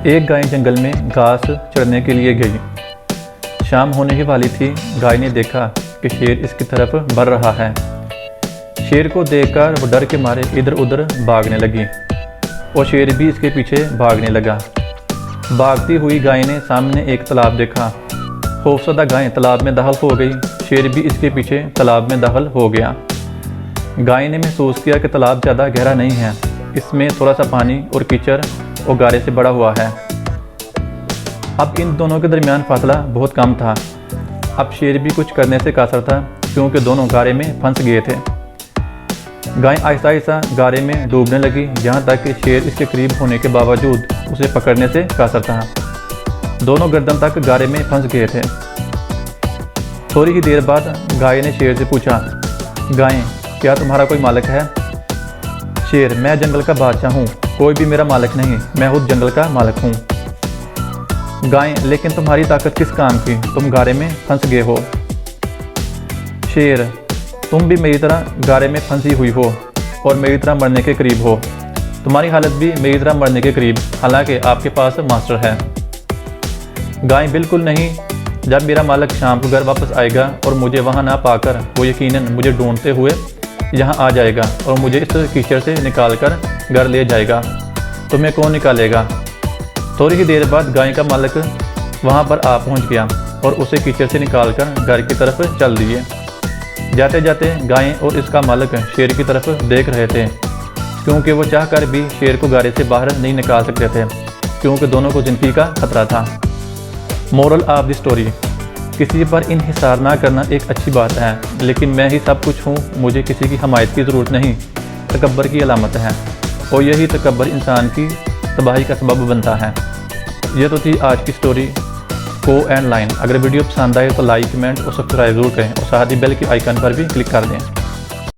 एक गाय जंगल में घास चरने के लिए गई। शाम होने ही वाली थी। गाय ने देखा कि शेर इसकी तरफ बढ़ रहा है। शेर को देखकर वो डर के मारे इधर उधर भागने लगी और शेर भी इसके पीछे भागने लगा। भागती हुई गाय ने सामने एक तालाब देखा। खौफजदा गाय तालाब में दाखिल हो गई। शेर भी इसके पीछे तालाब में दाखिल हो गया। गाय ने महसूस किया कि तालाब ज़्यादा गहरा नहीं है, इसमें थोड़ा सा पानी और कीचड़ और गारे से बड़ा हुआ है। अब इन दोनों के दरमियान फासला बहुत कम था। अब शेर भी कुछ करने से कासर था, क्योंकि दोनों गारे में फंस गए थे। गाय आहिस्ता आहिस्ता गारे में डूबने लगी, यहाँ तक कि शेर इसके करीब होने के बावजूद उसे पकड़ने से कासर था। दोनों गर्दन तक गारे में फंस गए थे। थोड़ी ही देर बाद गाय ने शेर से पूछा, गाय क्या तुम्हारा कोई मालिक है? शेर, मैं जंगल का बादशाह हूँ, कोई भी मेरा मालिक नहीं, मैं खुद जंगल का मालिक हूँ। गाय, लेकिन तुम्हारी ताकत किस काम की, तुम गारे में फंस गए हो। शेर, तुम भी मेरी तरह गारे में फंसी हुई हो और मेरी तरह मरने के करीब हो। तुम्हारी हालत भी मेरी तरह मरने के करीब, हालांकि आपके पास मास्टर है। गाय, बिल्कुल नहीं, जब मेरा मालिक शाम को घर वापस आएगा और मुझे वहाँ ना पाकर वो यकीनन मुझे ढूंढते हुए यहाँ आ जाएगा और मुझे इस कीचड़ से निकाल कर घर ले जाएगा। तुम्हें कौन निकालेगा? थोड़ी ही देर बाद गाय का मालिक वहाँ पर आ पहुँच गया और उसे कीचड़ से निकाल कर घर की तरफ चल दिए। जाते जाते गाय और इसका मालिक शेर की तरफ देख रहे थे, क्योंकि वो चाहकर भी शेर को गारे से बाहर नहीं निकाल सकते थे, क्योंकि दोनों को ज़िंदगी का खतरा था। मोरल ऑफ द स्टोरी, किसी पर इन्हिसार ना करना एक अच्छी बात है, लेकिन मैं ही सब कुछ हूँ, मुझे किसी की हमायत की ज़रूरत नहीं, तकब्बर की अलामत है और यही तकब्बर इंसान की तबाही का सबब बनता है। यह तो थी आज की स्टोरी को एंड लाइन। अगर वीडियो पसंद आए तो लाइक, कमेंट और सब्सक्राइब जरूर करें और साथ ही बेल के आइकन पर भी क्लिक कर दें।